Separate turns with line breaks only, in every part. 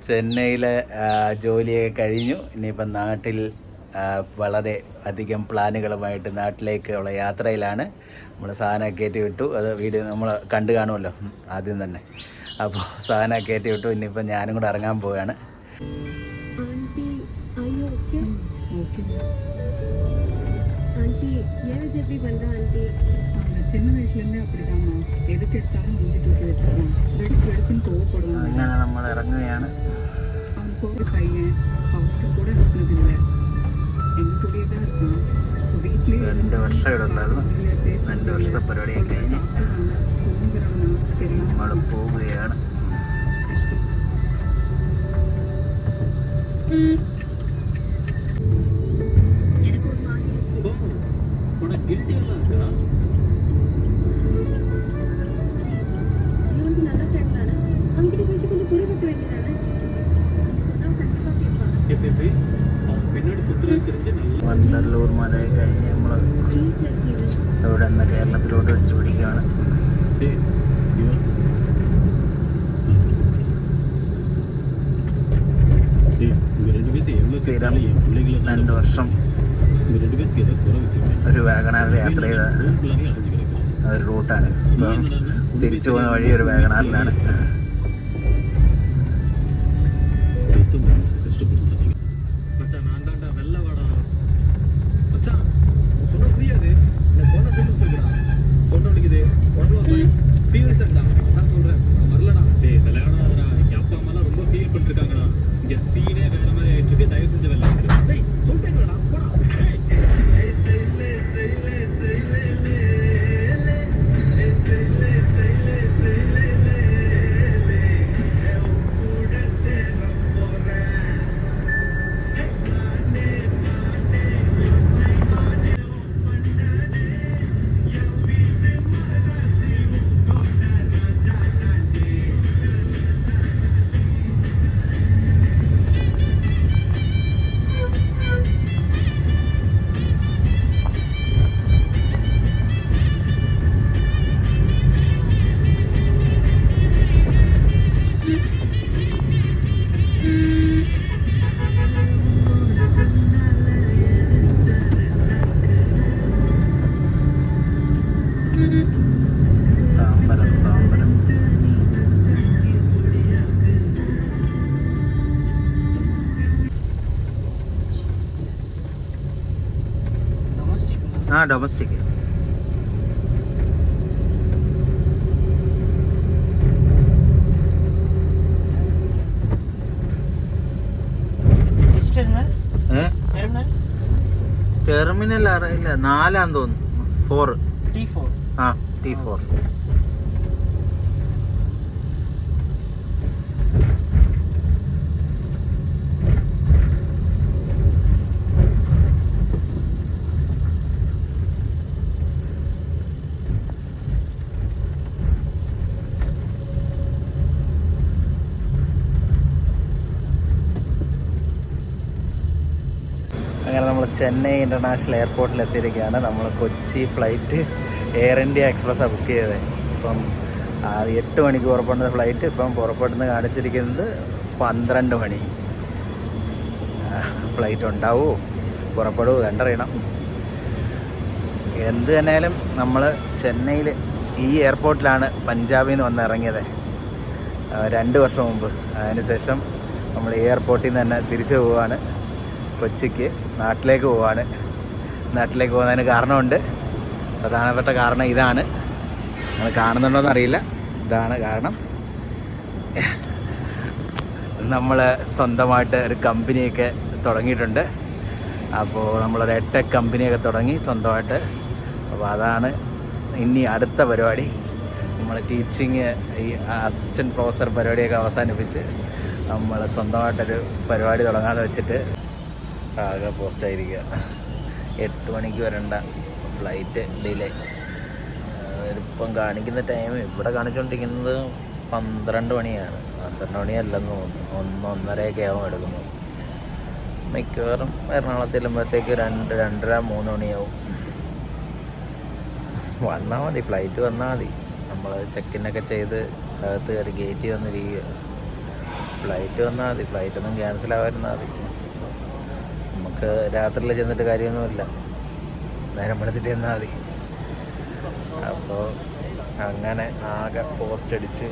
ചെന്നൈയിലെ ജോലിയൊക്കെ കഴിഞ്ഞു. ഇനിയിപ്പം നാട്ടിൽ വളരെ അധികം പ്ലാനുകളുമായിട്ട് നാട്ടിലേക്കുള്ള യാത്രയിലാണ്. നമ്മൾ സാധനം കയറ്റി വിട്ടു. അത് വീഡിയോ നമ്മൾ കണ്ടു കാണുമല്ലോ ആദ്യം തന്നെ. അപ്പോൾ സാധനം കയറ്റി വിട്ടു. ഇനിയിപ്പം ഞാനും കൂടെ ഇറങ്ങാൻ പോവുകയാണ്. അങ്ങനെ നമ്മൾ ഇറങ്ങുകയാണ്. 2 വർഷം ഇവിടെ ഉണ്ടായിരുന്നു. 2 വർഷത്തെ പരിപാടിയൊക്കെ കഴിഞ്ഞ് നമ്മൾ പോവുകയാണ്. വണ്ടല്ലൂർ മലയെ കഴിഞ്ഞ് നമ്മൾ ഇവിടെ നിന്ന് കേരളത്തിലോട്ട് വെച്ച് പിടിക്കുകയാണ്. 2 വർഷം ഒരു വാഗണാറിൽ യാത്ര ചെയ്ത ഒരു റൂട്ടാണ്. തിരിച്ചു പോകുന്ന വഴി ഒരു വാഗണാറിലാണ്. ഡൊമസ്റ്റിക്. ടെർമിനൽ അറിയില്ല, 4 തോന്നുന്നു. 4 T4. അങ്ങനെ നമ്മൾ ചെന്നൈ ഇൻ്റർനാഷണൽ എയർപോർട്ടിൽ എത്തിയിരിക്കുകയാണ്. നമ്മൾ കൊച്ചി ഫ്ലൈറ്റ് എയർ ഇന്ത്യ എക്സ്പ്രസ്സാണ് ബുക്ക് ചെയ്തത്. ഇപ്പം 8 മണിക്ക് പുറപ്പെടുന്ന ഫ്ലൈറ്റ് ഇപ്പം പുറപ്പെടുന്ന കാണിച്ചിരിക്കുന്നത് 12 മണി. ഫ്ലൈറ്റ് ഉണ്ടാവുമോ പുറപ്പെടുമോ കണ്ടറിയണം. എന്ത് തന്നെയാലും നമ്മൾ ചെന്നൈയിൽ ഈ എയർപോർട്ടിലാണ് പഞ്ചാബിൽ നിന്ന് വന്ന് ഇറങ്ങിയത് 2 വർഷം മുമ്പ്. അതിനുശേഷം നമ്മൾ ഈ എയർപോർട്ടിൽ നിന്ന് തന്നെ തിരിച്ചു പോവുകയാണ് കൊച്ചിക്ക്. നാട്ടിലേക്ക് പോവാണ്. നാട്ടിലേക്ക് പോകുന്നതിന് കാരണമുണ്ട്. പ്രധാനപ്പെട്ട കാരണം ഇതാണ്. നിങ്ങൾ കാണുന്നുണ്ടോയെന്ന് അറിയില്ല. ഇതാണ് കാരണം. നമ്മൾ സ്വന്തമായിട്ട് ഒരു കമ്പനിയൊക്കെ തുടങ്ങിയിട്ടുണ്ട്. അപ്പോൾ നമ്മളൊരു എഡ്ടെക് കമ്പനിയൊക്കെ തുടങ്ങി സ്വന്തമായിട്ട്. അപ്പോൾ അതാണ് ഇനി അടുത്ത പരിപാടി. നമ്മൾ ടീച്ചിങ് ഈ അസിസ്റ്റൻറ്റ് പ്രൊഫസർ പരിപാടിയൊക്കെ അവസാനിപ്പിച്ച് നമ്മൾ സ്വന്തമായിട്ടൊരു പരിപാടി തുടങ്ങാമെന്ന് വെച്ചിട്ട് ആകെ പോസ്റ്റായിരിക്കുക. 8 മണിക്ക് വരേണ്ട ഫ്ലൈറ്റ് ഡിലേ. ഇപ്പം കാണിക്കുന്ന ടൈം ഇവിടെ കാണിച്ചുകൊണ്ടിരിക്കുന്നത് 12 മണിയാണ്. 12 മണിയല്ലെന്ന് തോന്നുന്നു. 1-1:30 ആവും എടുക്കുന്നു. മിക്കവാറും എറണാകുളത്ത് ചെല്ലുമ്പോഴത്തേക്ക് 2-2:30 3 മണിയാവും. വന്നാൽ മതി, ഫ്ലൈറ്റ് വന്നാൽ മതി. നമ്മൾ ചെക്കിനൊക്കെ ചെയ്ത് അകത്ത് കയറി ഗേറ്റ് വന്നിരിക്കുക. ഫ്ലൈറ്റ് വന്നാൽ മതി, ഫ്ലൈറ്റൊന്നും ക്യാൻസൽ ആവാതിരുന്നാൽ മതി. നമുക്ക് രാത്രിയിൽ ചെന്നിട്ട് കാര്യമൊന്നുമില്ല, നേരം വെളുത്തിട്ട് ചെന്നാൽ മതി. അപ്പോൾ അങ്ങനെ ആകെ പോസ്റ്റ് അടിച്ച്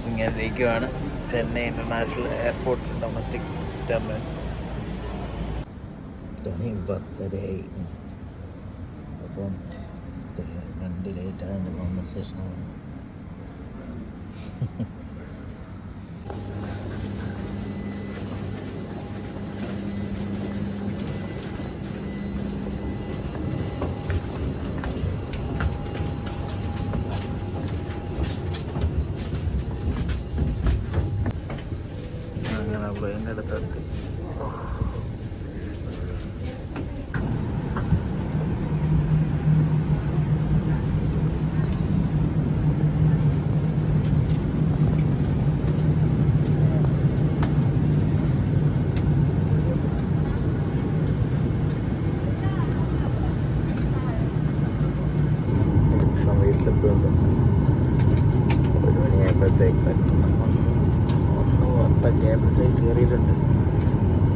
ഇങ്ങനെ ഇരിക്കുവാണ് Chennai international airport domestic terminus. Time 10:30. അപ്പം വണ്ടി ലേറ്റായതിൻ്റെ കോമ്പൻസേഷനാണ്. അങ്ങനെ പ്ലെയിൻ്റെ അടുത്തെത്തി. വീട്ടിലെത്തുന്നുണ്ട്. 1 മണിയായപ്പോഴത്തേക്ക് 1:10 ആയപ്പോഴത്തേക്ക് കയറിയിട്ടുണ്ട്.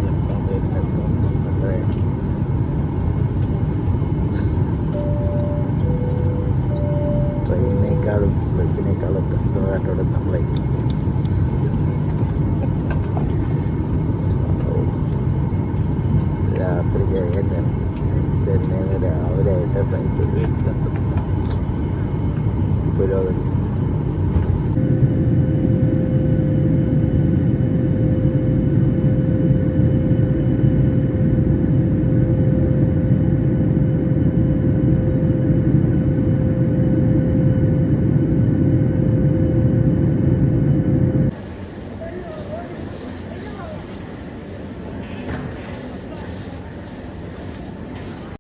എപ്പം വീട്ടിലെത്തും അത്രയാണ്. ട്രെയിനിനേക്കാളും ബസ്സിനേക്കാളും ഒക്കെ സ്ലോവായിട്ടോടുന്ന ഫ്ലൈറ്റ്. രാത്രി കയറിയ ചെന്നൈയിൽ രാവിലെ ആയിട്ട് ഫ്ലൈറ്റ് വീട്ടിലെത്തും. പുരോഗതി.